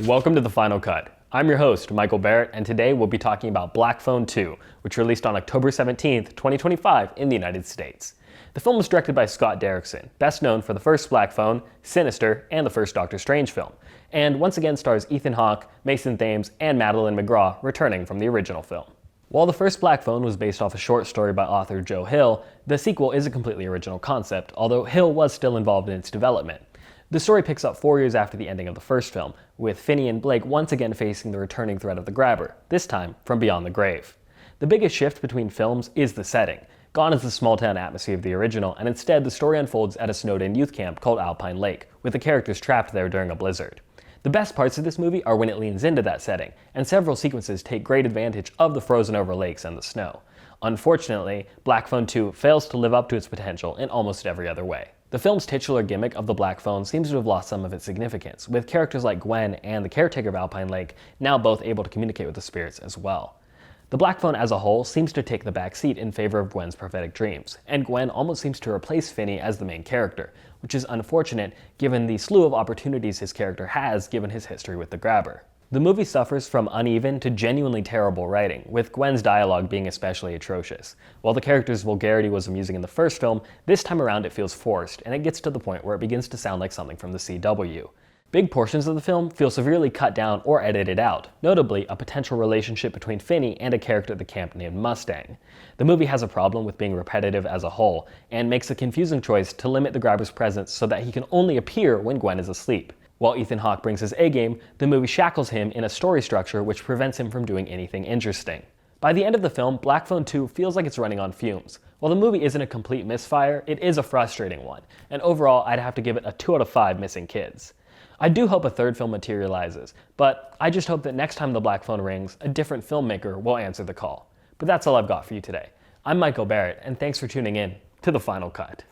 Welcome to The Final Cut. I'm your host, Michael Barrett, and today we'll be talking about Black Phone 2, which released on October 17th, 2025 in the United States. The film was directed by Scott Derrickson, best known for the first Black Phone, Sinister, and the first Doctor Strange film, and once again stars Ethan Hawke, Mason Thames, and Madeline McGraw, returning from the original film. While the first Black Phone was based off a short story by author Joe Hill, the sequel is a completely original concept, although Hill was still involved in its development. The story picks up 4 years after the ending of the first film, with Finney and Blake once again facing the returning threat of the Grabber, this time from beyond the grave. The biggest shift between films is the setting. Gone is the small-town atmosphere of the original, and instead the story unfolds at a snowed-in youth camp called Alpine Lake, with the characters trapped there during a blizzard. The best parts of this movie are when it leans into that setting, and several sequences take great advantage of the frozen-over lakes and the snow. Unfortunately, Black Phone 2 fails to live up to its potential in almost every other way. The film's titular gimmick of the Black Phone seems to have lost some of its significance, with characters like Gwen and the caretaker of Alpine Lake now both able to communicate with the spirits as well. The Black Phone as a whole seems to take the back seat in favor of Gwen's prophetic dreams, and Gwen almost seems to replace Finney as the main character, which is unfortunate given the slew of opportunities his character has given his history with the Grabber. The movie suffers from uneven to genuinely terrible writing, with Gwen's dialogue being especially atrocious. While the character's vulgarity was amusing in the first film, this time around it feels forced, and it gets to the point where it begins to sound like something from the CW. Big portions of the film feel severely cut down or edited out, notably a potential relationship between Finney and a character at the camp named Mustang. The movie has a problem with being repetitive as a whole, and makes a confusing choice to limit the Grabber's presence so that he can only appear when Gwen is asleep. While Ethan Hawke brings his A-game, the movie shackles him in a story structure which prevents him from doing anything interesting. By the end of the film, Black Phone 2 feels like it's running on fumes. While the movie isn't a complete misfire, it is a frustrating one, and overall I'd have to give it a 2 out of 5 missing kids. I do hope a third film materializes, but I just hope that next time the Black Phone rings, a different filmmaker will answer the call. But that's all I've got for you today. I'm Michael Barrett, and thanks for tuning in to The Final Cut.